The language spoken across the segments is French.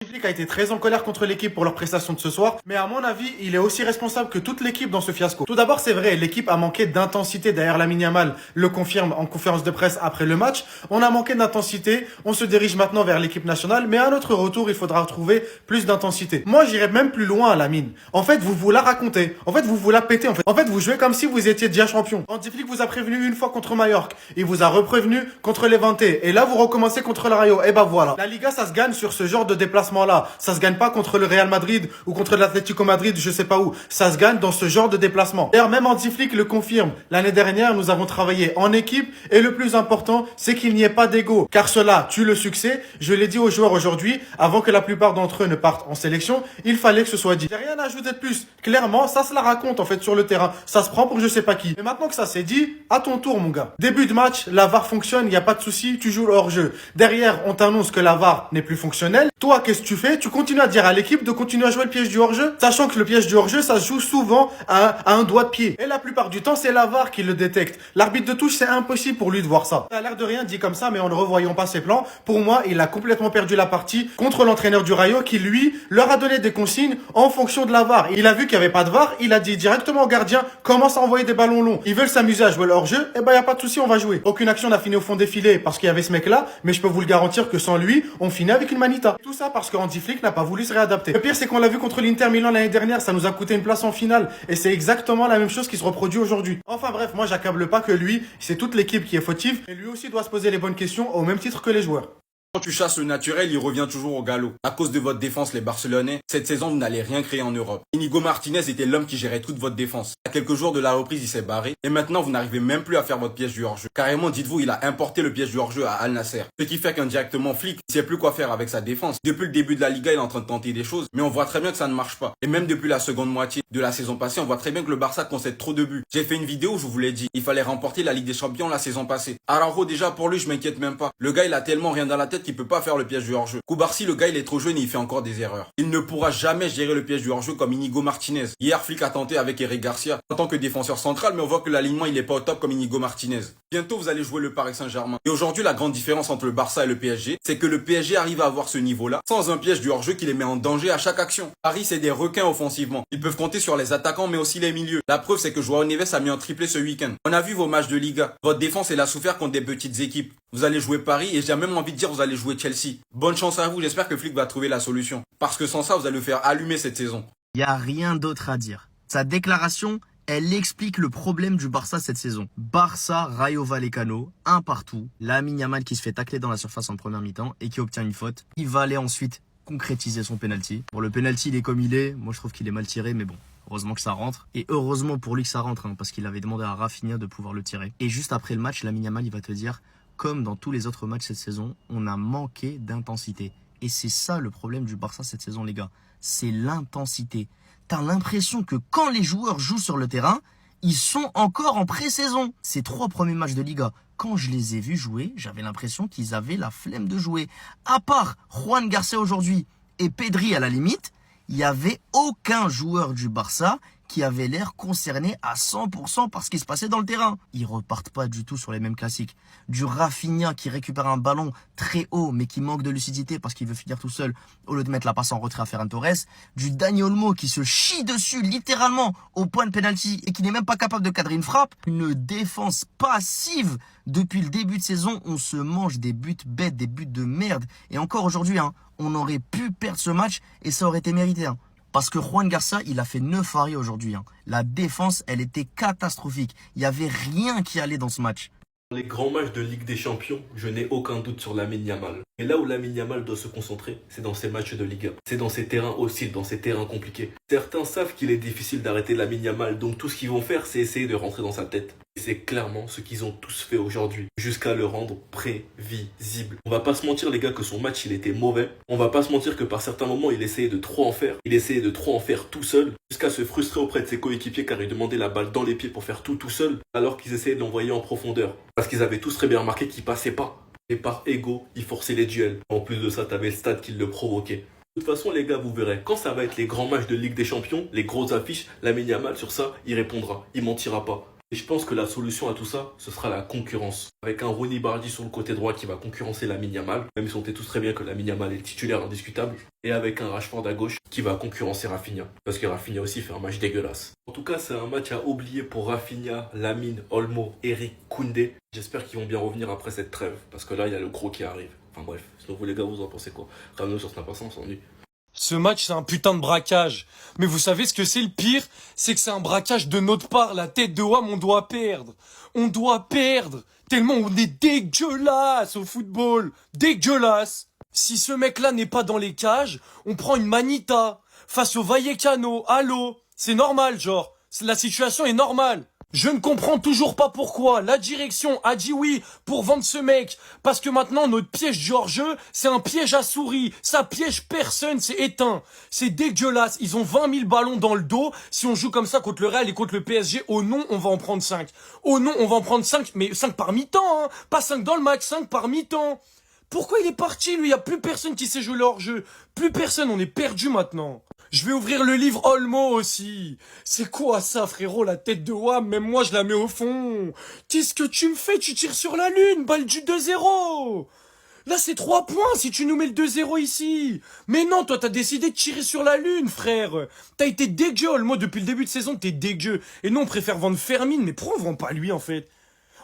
Flick a été très en colère contre l'équipe pour leur prestation de ce soir, mais à mon avis, il est aussi responsable que toute l'équipe dans ce fiasco. Tout d'abord, c'est vrai, l'équipe a manqué d'intensité derrière Lamine Yamal, le confirme en conférence de presse après le match. On a manqué d'intensité, on se dirige maintenant vers l'équipe nationale, mais à notre retour, il faudra retrouver plus d'intensité. Moi, j'irais même plus loin à Lamine. En fait, vous vous la racontez. En fait, vous vous la pétez. En fait, vous jouez comme si vous étiez déjà champion. Hansi Flick vous a prévenu une fois contre Mallorca, il vous a reprévenu contre Levante, et là, vous recommencez contre le Rayo. Et ben voilà. La Liga, ça se gagne sur ce genre de déplacement-là. Ça se gagne pas contre le Real Madrid ou contre l'Atlético Madrid, je sais pas où. Ça se gagne dans ce genre de déplacement. D'ailleurs, même Hansi Flick le confirme. L'année dernière, nous avons travaillé en équipe et le plus important, c'est qu'il n'y ait pas d'ego. Car cela tue le succès. Je l'ai dit aux joueurs aujourd'hui, avant que la plupart d'entre eux ne partent en sélection, il fallait que ce soit dit. J'ai rien à ajouter de plus. Clairement, ça se la raconte en fait sur le terrain. Ça se prend pour je sais pas qui. Mais maintenant que ça c'est dit, à ton tour mon gars. Début de match, la VAR fonctionne, il n'y a pas de souci, tu joues le hors-jeu. Derrière, on t'annonce que la VAR n'est plus fonctionnelle. Toi, qu'est-ce que tu fais? Tu continues à dire à l'équipe de continuer à jouer le piège du hors-jeu, sachant que le piège du hors-jeu, ça se joue souvent à un doigt de pied. Et la plupart du temps, c'est la VAR qui le détecte. L'arbitre de touche, c'est impossible pour lui de voir ça. Ça a l'air de rien dit comme ça, mais en ne revoyant pas ses plans, pour moi, il a complètement perdu la partie contre l'entraîneur du Rayo qui, lui, leur a donné des consignes en fonction de la VAR. Il a vu qu'il n'y avait pas de VAR, il a dit directement au gardien, commence à envoyer des ballons longs. Ils veulent s'amuser à jouer le hors-jeu, et ben y a pas de souci, on va jouer. Aucune action n'a fini au fond des filets parce qu'il y avait ce mec-là, mais je peux vous le garantir que sans lui, on finit avec une manita. Tout ça parce que Hansi Flick n'a pas voulu se réadapter. Le pire, c'est qu'on l'a vu contre l'Inter Milan l'année dernière, ça nous a coûté une place en finale, et c'est exactement la même chose qui se reproduit aujourd'hui. Enfin bref, moi j'accable pas que lui, c'est toute l'équipe qui est fautive, et lui aussi doit se poser les bonnes questions au même titre que les joueurs. Quand tu chasses le naturel, il revient toujours au galop. À cause de votre défense, les Barcelonais, cette saison, vous n'allez rien créer en Europe. Inigo Martinez était l'homme qui gérait toute votre défense. À quelques jours de la reprise, il s'est barré. Et maintenant, vous n'arrivez même plus à faire votre piège du hors-jeu. Carrément, dites-vous, il a importé le piège du hors-jeu à Al Nasser. Ce qui fait qu'indirectement, Flick, il sait plus quoi faire avec sa défense. Depuis le début de la Liga, il est en train de tenter des choses. Mais on voit très bien que ça ne marche pas. Et même depuis la seconde moitié de la saison passée, on voit très bien que le Barça concède trop de buts. J'ai fait une vidéo où je vous l'ai dit. Il fallait remporter la Ligue des Champions la saison passée. Araujo, déjà, pour lui, je m'inquiète même pas. Le gars, il a tellement rien dans la tête qu'il peut pas faire le piège du hors-jeu. Koubarsi, le gars, il est trop jeune et il fait encore des erreurs. Il ne pourra jamais gérer le piège du hors-jeu comme Inigo Martinez. Hier, Flick a tenté avec Eric Garcia en tant que défenseur central, mais on voit que l'alignement, il est pas au top comme Inigo Martinez. Bientôt, vous allez jouer le Paris Saint-Germain. Et aujourd'hui, la grande différence entre le Barça et le PSG, c'est que le PSG arrive à avoir ce niveau-là sans un piège du hors-jeu qui les met en danger à chaque action. Paris, c'est des requins offensivement. Ils peuvent compter sur les attaquants, mais aussi les milieux. La preuve, c'est que Joao Neves a mis un triplé ce week-end. On a vu vos matchs de Liga. Votre défense, elle a souffert contre des petites équipes. Vous allez jouer Paris et j'ai même envie de dire vous allez jouer Chelsea. Bonne chance à vous, j'espère que Flick va trouver la solution. Parce que sans ça, vous allez le faire allumer cette saison. Il n'y a rien d'autre à dire. Sa déclaration, elle explique le problème du Barça cette saison. Barça, Rayo Vallecano, un partout. Lamine Yamal qui se fait tacler dans la surface en première mi-temps et qui obtient une faute. Il va aller ensuite concrétiser son penalty. Pour le penalty, il est comme il est. Moi, je trouve qu'il est mal tiré, mais bon. Heureusement que ça rentre. Et heureusement pour lui que ça rentre, parce qu'il avait demandé à Rafinha de pouvoir le tirer. Et juste après le match, Lamine Yamal, il va te dire, comme dans tous les autres matchs cette saison, on a manqué d'intensité. Et c'est ça le problème du Barça cette saison, les gars. C'est l'intensité. T'as l'impression que quand les joueurs jouent sur le terrain, ils sont encore en pré-saison. Ces 3 premiers matchs de Liga, quand je les ai vus jouer, j'avais l'impression qu'ils avaient la flemme de jouer. À part Juan Garcia aujourd'hui et Pedri à la limite, il n'y avait aucun joueur du Barça qui avait l'air concerné à 100% par ce qui se passait dans le terrain. Ils repartent pas du tout sur les mêmes classiques. Du Rafinha qui récupère un ballon très haut mais qui manque de lucidité parce qu'il veut finir tout seul au lieu de mettre la passe en retrait à Ferran Torres. Du Dani Olmo qui se chie dessus littéralement au point de pénalty et qui n'est même pas capable de cadrer une frappe. Une défense passive. Depuis le début de saison, on se mange des buts bêtes, des buts de merde. Et encore aujourd'hui, on aurait pu perdre ce match et ça aurait été mérité. Parce que Juan Garcia, il a fait 9 arrêts aujourd'hui. La défense, elle était catastrophique. Il n'y avait rien qui allait dans ce match. Dans les grands matchs de Ligue des Champions, je n'ai aucun doute sur Lamine Yamal. Et là où Lamine Yamal doit se concentrer, c'est dans ses matchs de Liga. C'est dans ces terrains hostiles, dans ces terrains compliqués. Certains savent qu'il est difficile d'arrêter Lamine Yamal, donc tout ce qu'ils vont faire, c'est essayer de rentrer dans sa tête. Et c'est clairement ce qu'ils ont tous fait aujourd'hui, jusqu'à le rendre prévisible. On va pas se mentir les gars que son match il était mauvais. On va pas se mentir que par certains moments il essayait de trop en faire. Il essayait de trop en faire tout seul, jusqu'à se frustrer auprès de ses coéquipiers car il demandait la balle dans les pieds pour faire tout seul, alors qu'ils essayaient de l'envoyer en profondeur. Parce qu'ils avaient tous très bien remarqué qu'il passait pas. Et par ego, il forçait les duels. En plus de ça, t'avais le stade qui le provoquait. De toute façon, les gars, vous verrez, quand ça va être les grands matchs de Ligue des Champions, les grosses affiches, Lamine Yamal, sur ça, il répondra. Il mentira pas. Et je pense que la solution à tout ça, ce sera la concurrence. Avec un Ronny Bardi sur le côté droit qui va concurrencer Lamine Yamal, même si on sait tous très bien que Lamine Yamal est le titulaire indiscutable, et avec un Rashford à gauche qui va concurrencer Rafinha. Parce que Rafinha aussi fait un match dégueulasse. En tout cas, c'est un match à oublier pour Rafinha, Lamine, Olmo, Eric, Koundé. J'espère qu'ils vont bien revenir après cette trêve, parce que là, il y a le gros qui arrive. Enfin bref, sinon vous les gars, vous en pensez quoi? Ramenez-nous sur Snap, on s'ennuie. Ce match, c'est un putain de braquage. Mais vous savez ce que c'est le pire? C'est que c'est un braquage de notre part. La tête de Wam, on doit perdre. On doit perdre. Tellement on est dégueulasse au football. Dégueulasse. Si ce mec-là n'est pas dans les cages, on prend une manita. Face au Vallecano. Allô? C'est normal, genre. La situation est normale. Je ne comprends toujours pas pourquoi la direction a dit oui pour vendre ce mec. Parce que maintenant, notre piège du hors-jeu, c'est un piège à souris. Ça piège personne, c'est éteint. C'est dégueulasse. Ils ont 20 000 ballons dans le dos. Si on joue comme ça contre le Real et contre le PSG, oh non, on va en prendre 5. Oh non, on va en prendre 5, mais 5 par mi-temps, hein. Pas 5 dans le match, 5 par mi-temps. Pourquoi il est parti, lui? Il y a plus personne qui sait jouer le hors-jeu. Plus personne, on est perdu maintenant. Je vais ouvrir le livre Olmo aussi. C'est quoi ça, frérot, la tête de Wam? Même moi, je la mets au fond. Qu'est-ce que tu me fais? Tu tires sur la lune, balle du 2-0. Là, c'est 3 points si tu nous mets le 2-0 ici. Mais non, toi, t'as décidé de tirer sur la lune, frère. T'as été dégueu, Olmo, depuis le début de saison, t'es dégueu. Et nous, on préfère vendre Fermin, mais pourquoi on vend pas lui, en fait?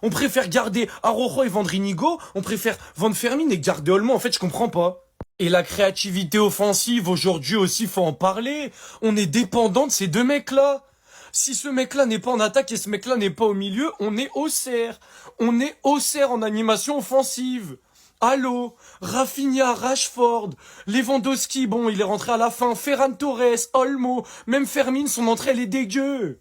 On préfère garder Araujo et vendre Inigo. On préfère vendre Fermin et garder Olmo. En fait, je comprends pas. Et la créativité offensive, aujourd'hui aussi, faut en parler. On est dépendant de ces deux mecs-là. Si ce mec-là n'est pas en attaque et ce mec-là n'est pas au milieu, on est au cerf. On est au cerf en animation offensive. Allô, Rafinha, Rashford, Lewandowski, bon, il est rentré à la fin, Ferran Torres, Olmo, même Fermin, son entrée, elle est dégueu.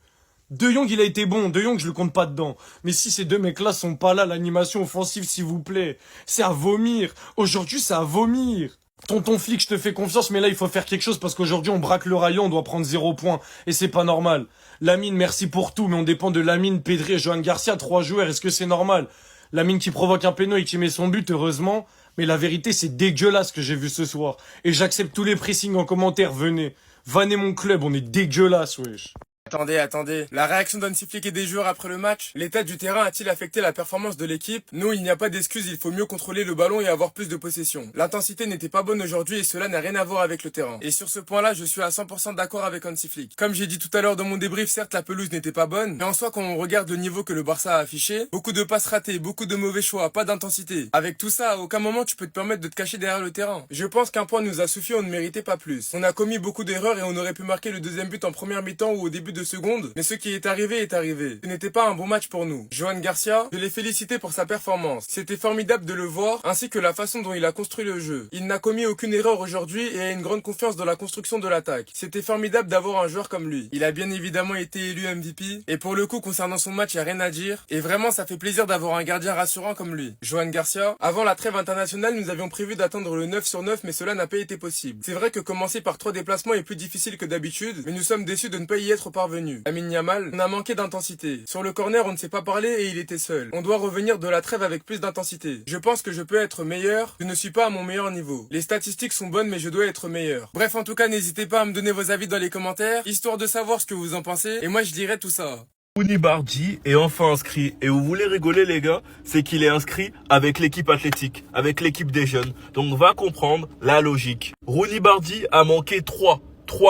De Jong, il a été bon. De Jong, je le compte pas dedans. Mais si ces deux mecs-là sont pas là, l'animation offensive, s'il vous plaît, c'est à vomir. Aujourd'hui, c'est à vomir. Tonton flic, je te fais confiance, mais là, il faut faire quelque chose parce qu'aujourd'hui, on braque le rayon, on doit prendre 0 points. Et c'est pas normal. Lamine, merci pour tout, mais on dépend de Lamine, Pedri et Johan Garcia, 3 joueurs. Est-ce que c'est normal? Lamine qui provoque un péno et qui met son but, heureusement. Mais la vérité, c'est dégueulasse ce que j'ai vu ce soir. Et j'accepte tous les pressings en commentaire, venez. Vannez mon club, on est dégueulasse, wesh. Attendez. La réaction d'Hansi Flick et des joueurs après le match, l'état du terrain a-t-il affecté la performance de l'équipe? Non, il n'y a pas d'excuse, il faut mieux contrôler le ballon et avoir plus de possession. L'intensité n'était pas bonne aujourd'hui et cela n'a rien à voir avec le terrain. Et sur ce point-là, je suis à 100% d'accord avec Hansi Flick. Comme j'ai dit tout à l'heure dans mon débrief, certes la pelouse n'était pas bonne, mais en soi quand on regarde le niveau que le Barça a affiché, beaucoup de passes ratées, beaucoup de mauvais choix, pas d'intensité. Avec tout ça, à aucun moment tu peux te permettre de te cacher derrière le terrain. Je pense qu'un point nous a suffi, on ne méritait pas plus. On a commis beaucoup d'erreurs et on aurait pu marquer le deuxième but en première mi-temps ou au début de seconde, mais ce qui est arrivé est arrivé. Ce n'était pas un bon match pour nous. Johan Garcia, je l'ai félicité pour sa performance. C'était formidable de le voir, ainsi que la façon dont il a construit le jeu. Il n'a commis aucune erreur aujourd'hui et a une grande confiance dans la construction de l'attaque. C'était formidable d'avoir un joueur comme lui. Il a bien évidemment été élu MVP, et pour le coup, concernant son match, il n'y a rien à dire. Et vraiment, ça fait plaisir d'avoir un gardien rassurant comme lui. Johan Garcia, avant la trêve internationale, nous avions prévu d'atteindre le 9 sur 9, mais cela n'a pas été possible. C'est vrai que commencer par 3 déplacements est plus difficile que d'habitude, mais nous sommes déçus de ne pas y être parvenus. Lamine Yamal, on a manqué d'intensité. Sur le corner, on ne s'est pas parlé et il était seul. On doit revenir de la trêve avec plus d'intensité. Je pense que je peux être meilleur. Je ne suis pas à mon meilleur niveau. Les statistiques sont bonnes, mais je dois être meilleur. Bref, en tout cas, n'hésitez pas à me donner vos avis dans les commentaires, histoire de savoir ce que vous en pensez. Et moi, je dirai tout ça. Ronny Bardi est enfin inscrit. Et vous voulez rigoler les gars, c'est qu'il est inscrit avec l'équipe athlétique, avec l'équipe des jeunes. Donc va comprendre la logique. Ronny Bardi a manqué 3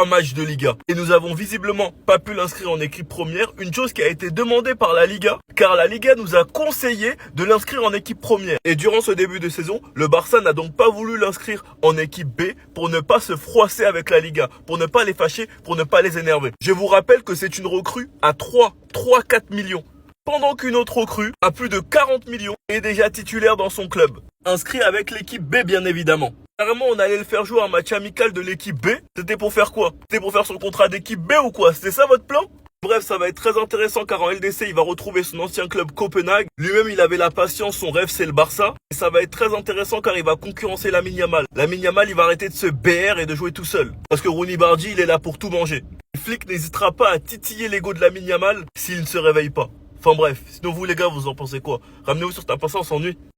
matchs de Liga. Et nous avons visiblement pas pu l'inscrire en équipe première, une chose qui a été demandée par la Liga, car la Liga nous a conseillé de l'inscrire en équipe première. Et durant ce début de saison, le Barça n'a donc pas voulu l'inscrire en équipe B pour ne pas se froisser avec la Liga, pour ne pas les fâcher, pour ne pas les énerver. Je vous rappelle que c'est une recrue à 3-4 millions. Pendant qu'une autre recrue, à plus de 40 millions, est déjà titulaire dans son club. Inscrit avec l'équipe B bien évidemment. Carrément, on allait le faire jouer un match amical de l'équipe B. C'était pour faire quoi? C'était pour faire son contrat d'équipe B ou quoi? C'était ça votre plan? Bref, ça va être très intéressant car en LDC, il va retrouver son ancien club Copenhague. Lui-même, il avait la patience, son rêve, c'est le Barça. Et ça va être très intéressant car il va concurrencer Lamine Yamal. Lamine Yamal, il va arrêter de se BR et de jouer tout seul. Parce que Ronny Bardi, il est là pour tout manger. Le flic n'hésitera pas à titiller l'ego de Lamine Yamal s'il ne se réveille pas. Enfin bref, sinon vous les gars, vous en pensez quoi? Ramenez-vous sur ta passance, on s'ennuie.